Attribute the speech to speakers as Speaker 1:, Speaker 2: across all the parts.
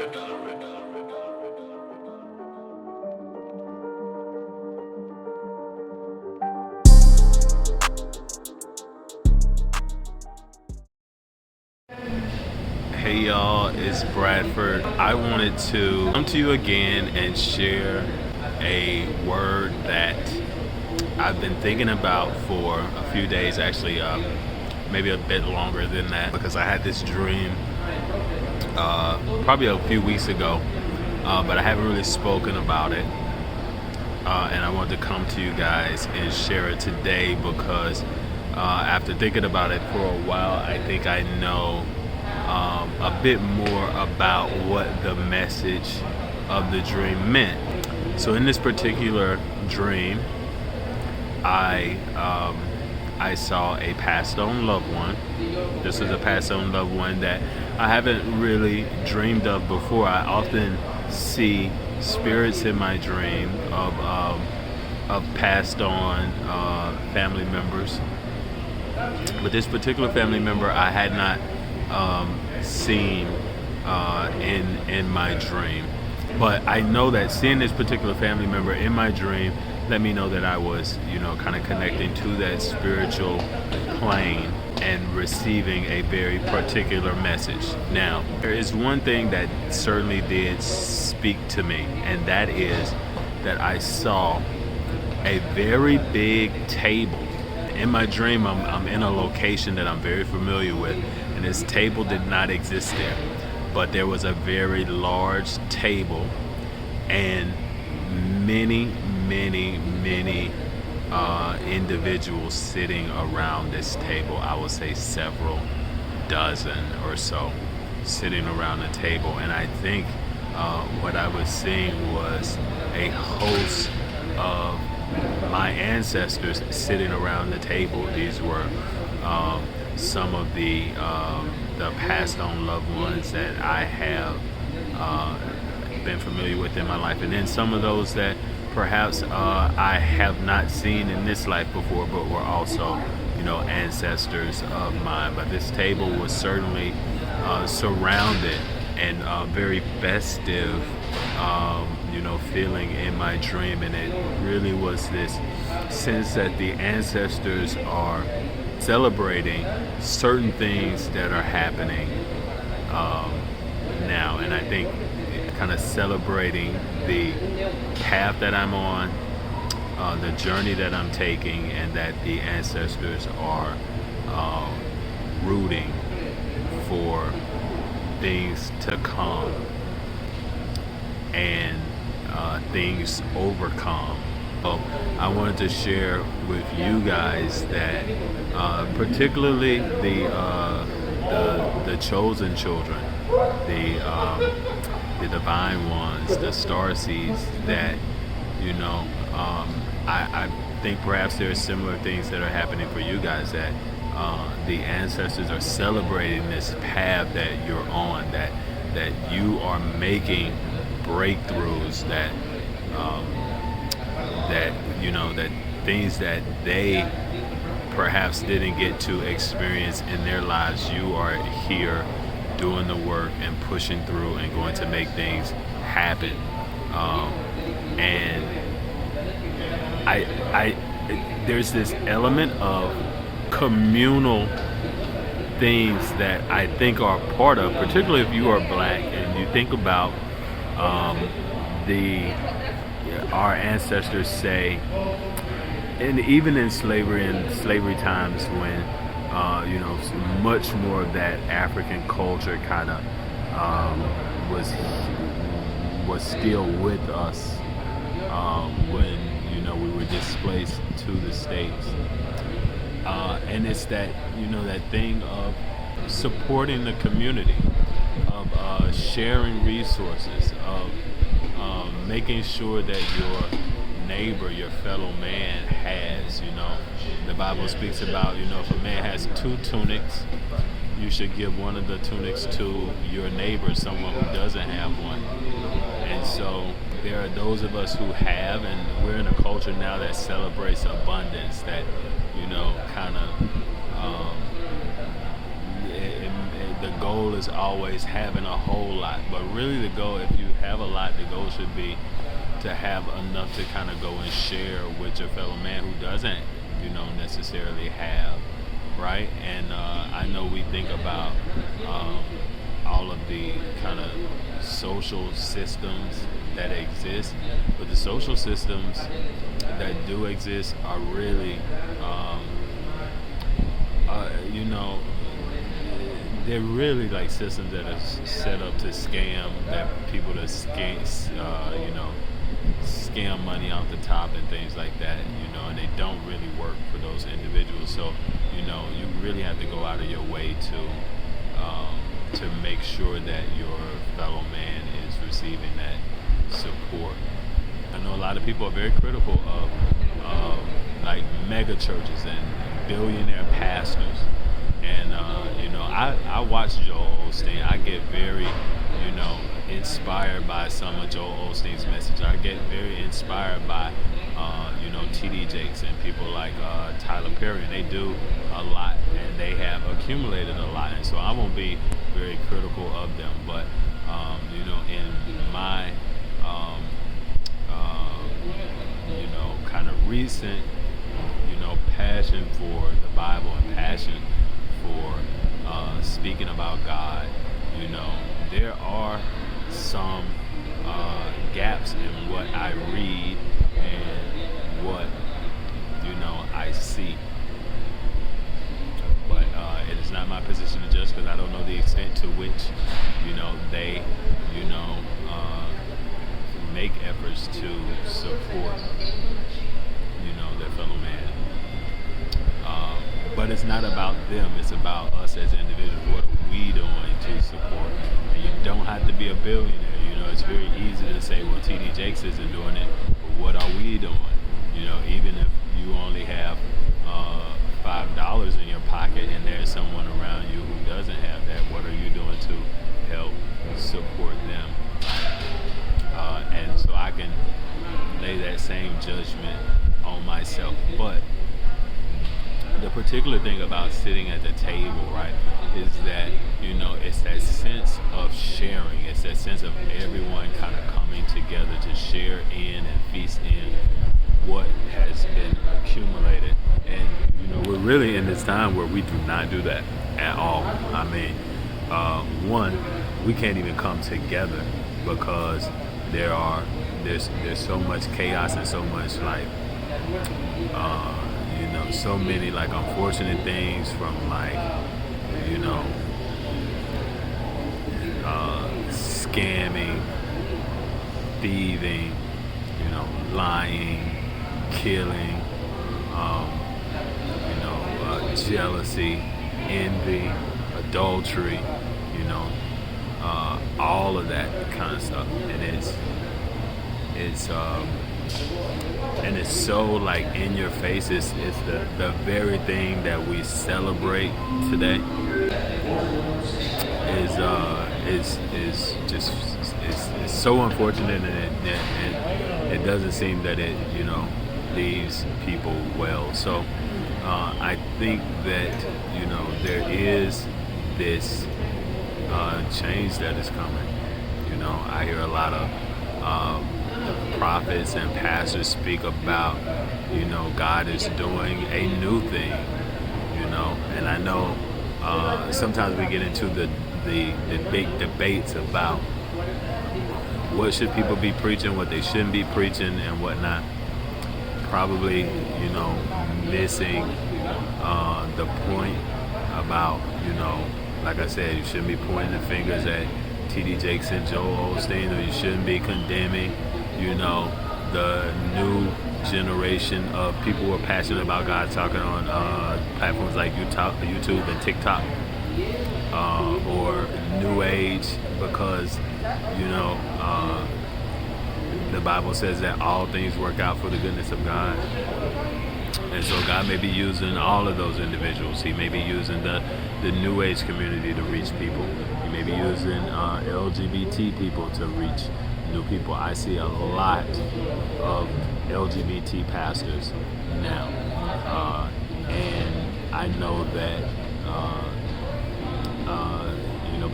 Speaker 1: Hey y'all, it's Bradford. I wanted to come to you again and share a word that I've been thinking about for a few days, actually, maybe a bit longer than that, because I had this dream probably a few weeks ago, but I haven't really spoken about it. And I wanted to come to you guys and share it today because after thinking about it for a while, I think I know a bit more about what the message of the dream meant. So in this particular dream, I saw a passed on loved one. This was a passed on loved one that I haven't really dreamed of before. I often see spirits in my dream of passed on family members, but this particular family member I had not seen in my dream. But I know that seeing this particular family member in my dream let me know that I was, kind of connecting to that spiritual plane and receiving a very particular message. Now, there is one thing that certainly did speak to me, and that is that I saw a very big table. In my dream, I'm in a location that I'm very familiar with, and this table did not exist there. But there was a very large table and many individuals sitting around this table. I would say several dozen or so sitting around the table. And I think what I was seeing was a host of my ancestors sitting around the table. These were some of the passed on loved ones that I have been familiar with in my life, and then some of those that perhaps I have not seen in this life before, but were also, ancestors of mine. But this table was certainly surrounded and very festive, feeling in my dream, and it really was this sense that the ancestors are celebrating certain things that are happening now, and I think kind of celebrating the path that I'm on, the journey that I'm taking, and that the ancestors are rooting for things to come and things overcome. So I wanted to share with you guys that particularly the chosen children, the divine ones, the star seeds, that I think perhaps there are similar things that are happening for you guys, that the ancestors are celebrating this path that you're on, that you are making breakthroughs, that that things that they perhaps didn't get to experience in their lives, you are here doing the work and pushing through and going to make things happen. And I there's this element of communal things that I think are part of, particularly if you are black and you think about our ancestors say, and even in slavery times, when much more of that African culture kind of was still with us when we were displaced to the States, and it's that that thing of supporting the community, of sharing resources, of making sure that your neighbor, your fellow man has, the Bible speaks about, if a man has 2 tunics, you should give one of the tunics to your neighbor, someone who doesn't have one. And so there are those of us who have, and we're in a culture now that celebrates abundance, that, kind of, the goal is always having a whole lot, but really the goal, if you have a lot, the goal should be to have enough to kind of go and share with your fellow man who doesn't, necessarily have, right? And I know we think about all of the kind of social systems that exist, but the social systems that do exist are really, you know, they're really like systems that are set up to scam, that people to scam money off the top and things like that, and they don't really work for those individuals. So, you really have to go out of your way to make sure that your fellow man is receiving that support. I know a lot of people are very critical of like mega churches and billionaire pastors. And, I watch Joel Osteen. I get very, inspired by some of Joel Osteen's message. I get very inspired by, T.D. Jakes and people like Tyler Perry. And they do a lot, and they have accumulated a lot. And so I won't be very critical of them. But, in my, kind of recent, passion for the Bible and passion for speaking about God, there are some gaps in what I read and what I see. But it is not my position to judge, because I don't know the extent to which they make efforts to support their fellow man. But it's not about them, it's about us as individuals. What are we doing to support? And you don't have to be a billionaire. It's very easy to say, well, T.D. Jakes isn't doing it, but what are we doing? Even if you only have $5 in your pocket and there's someone around you who doesn't have that, what are you doing to help support them? And so I can lay that same judgment on myself. But the particular thing about sitting at the table, right, is that, it's that sense of sharing. It's that sense of everyone kind of coming together to share in and feast in what has been accumulated. And, we're really in this time where we do not do that at all. I mean, one, we can't even come together because there's so much chaos and so much like, so many like unfortunate things from like, scamming, thieving, lying, killing, jealousy, envy, adultery, all of that kind of stuff. And it's so like in your face. It's the very thing that we celebrate today is just it's so unfortunate, and it doesn't seem that it leaves people well. So I think that there is this change that is coming. I hear a lot of prophets and pastors speak about, God is doing a new thing, and I know sometimes we get into the big debates about what should people be preaching, what they shouldn't be preaching, and whatnot. Probably, missing the point about, like I said, you shouldn't be pointing the fingers at T.D. Jakes and Joel Osteen, or you shouldn't be condemning, the new generation of people who are passionate about God, talking on platforms like YouTube and TikTok, or New Age, because, the Bible says that all things work out for the goodness of God. And so God may be using all of those individuals. He may be using the New Age community to reach people. He may be using LGBT people to reach new people. I see a lot of LGBT pastors now. And I know that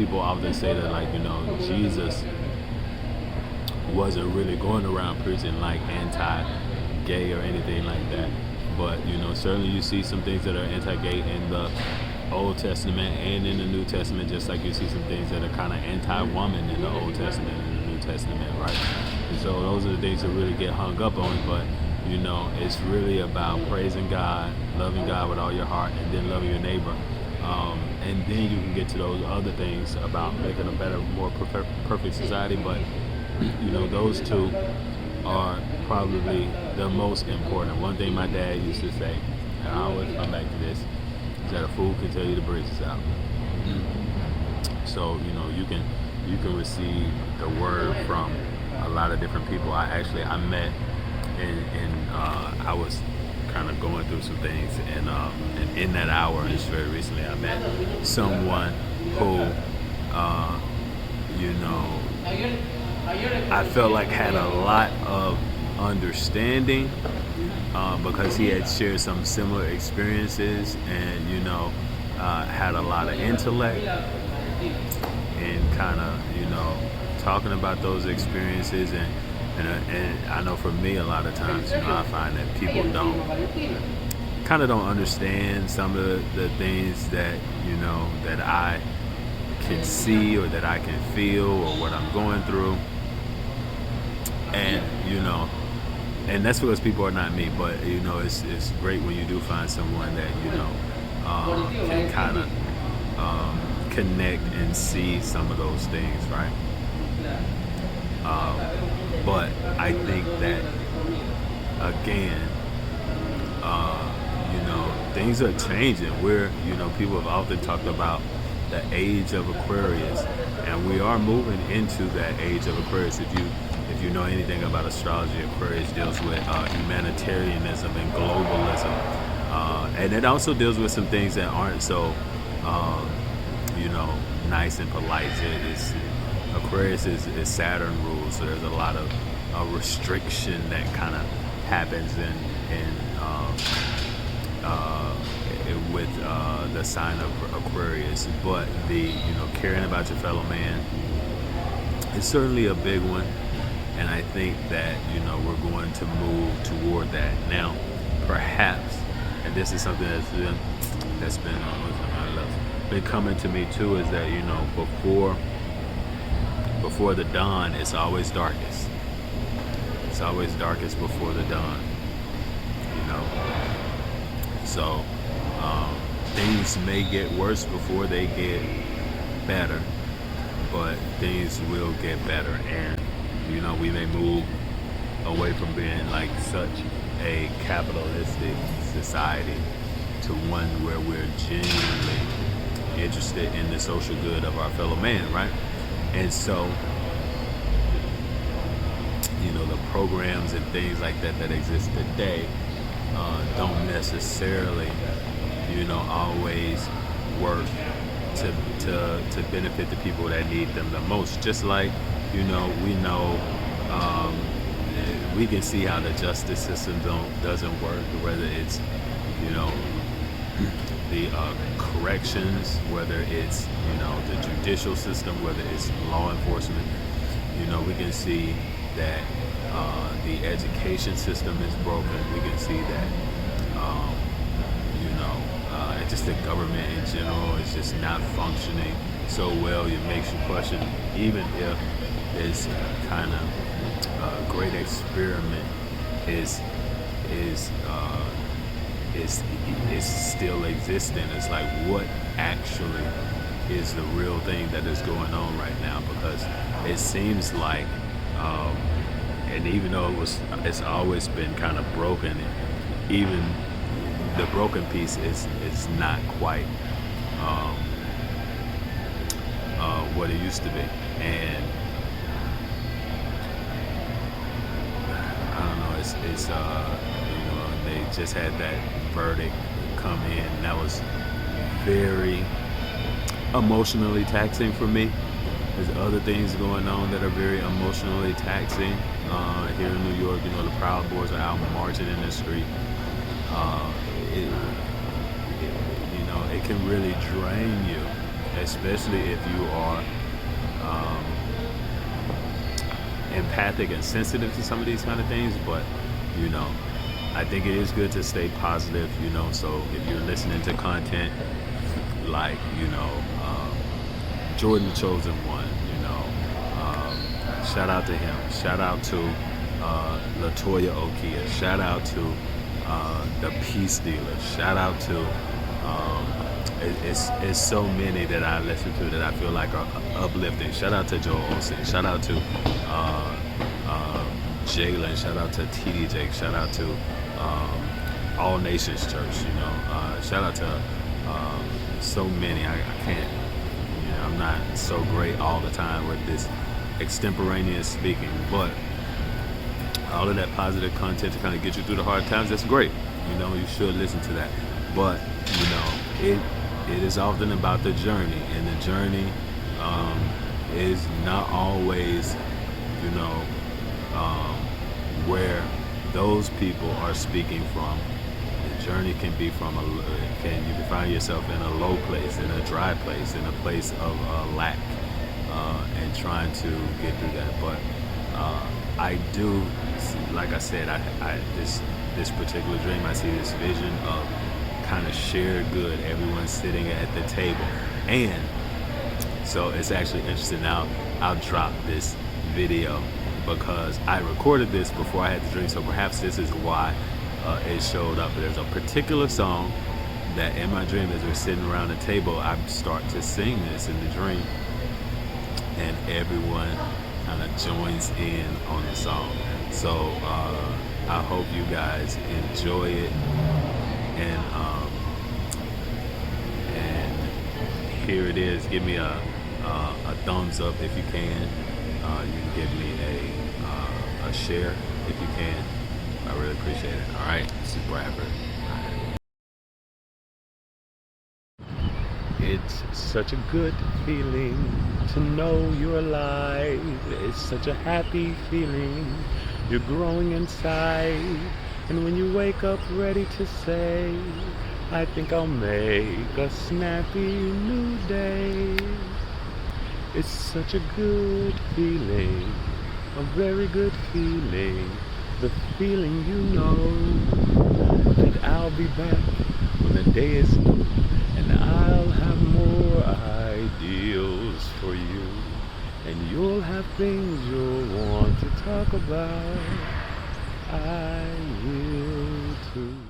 Speaker 1: people often say that, like, Jesus wasn't really going around preaching like anti-gay or anything like that. But certainly you see some things that are anti-gay in the Old Testament and in the New Testament, just like you see some things that are kind of anti-woman in the Old Testament and the New Testament, right? And so those are the things that really get hung up on. But it's really about praising God, loving God with all your heart, and then loving your neighbor. And then you can get to those other things about making a better, more perfect society. But those two are probably the most important. One thing my dad used to say, and I always come back to this, is that a fool can tell you the bridge is out. So you can receive the word from a lot of different people. I met and I was kind of going through some things, and in that hour, just very recently, I met someone who I felt like had a lot of understanding, because he had shared some similar experiences, and had a lot of intellect, and kind of talking about those experiences, and I know for me, a lot of times I find that people don't understand some of the things that that I can see, or that I can feel, or what I'm going through. And and that's because people are not me. But it's great when you do find someone that can kind of connect and see some of those things, right? But I think that, again, things are changing. People have often talked about the age of Aquarius, and we are moving into that age of Aquarius. If you know anything about astrology, Aquarius deals with humanitarianism and globalism, and it also deals with some things that aren't so nice and polite. Aquarius is Saturn rules, so there's a lot of restriction that kind of happens with the sign of Aquarius. But the caring about your fellow man is certainly a big one, and I think that we're going to move toward that now. Perhaps, and this is something that's been coming to me too, is that before the dawn, it's always darkest. It's always darkest before the dawn. So things may get worse before they get better, but things will get better, and we may move away from being like such a capitalistic society to one where we're genuinely interested in the social good of our fellow man, right? And so the programs and things like that exist today don't necessarily always work to benefit the people that need them the most. Just like we can see how the justice system doesn't work, whether it's the corrections, whether it's the judicial system, whether it's law enforcement. We can see that the education system is broken. We can see that just the government in general is just not functioning so well. It makes you question, even if this kind of great experiment is still existing. It's like, what actually is the real thing that is going on right now? Because it seems like, and even though it's always been kind of broken, even the broken piece is not quite what it used to be. And I don't know, it's they just had that verdict come in, and that was very emotionally taxing for me. There's other things going on that are very emotionally taxing here in New York. The Proud Boys are out marching in the street. It can really drain you, especially if you are um, empathic and sensitive to some of these kind of things. But you know, I think it is good to stay positive. So if you're listening to content like Jordan the Chosen One, shout out to him. Shout out to Latoya Okia. Shout out to the Peace Dealer. Shout out to it's so many that I listen to that I feel like are uplifting. Shout out to Joel Olsen. Shout out to Jalen. Shout out to TD Jake. Shout out to All Nations Church. Shout out to so many. I can't. I'm not so great all the time with this extemporaneous speaking, but all of that positive content to kind of get you through the hard times, that's great. You should listen to that. But it is often about the journey, and the journey is not always where those people are speaking from. The journey can be from you can find yourself in a low place, in a dry place, in a place of lack, and trying to get through that. But I do, like I said, this particular dream, I see this vision of kind of shared good, everyone sitting at the table. And so it's actually interesting. Now I'll drop this video because I recorded this before I had the dream, so perhaps this is why it showed up. There's a particular song that in my dream, as we're sitting around the table, I start to sing this in the dream, and everyone kind of joins in on the song. So I hope you guys enjoy it, and here it is. Give me a thumbs up if you can. You can give me a share if you can. I really appreciate it. All right, this is Bradford. It's such a good feeling to know you're alive. It's such a happy feeling. You're growing inside. And when you wake up ready to say, I think I'll make a snappy new day. It's such a good feeling, a very good feeling. The feeling that I'll be back when the day is new, and I'll have more ideals for you, and you'll have things you'll want to talk about. I will too.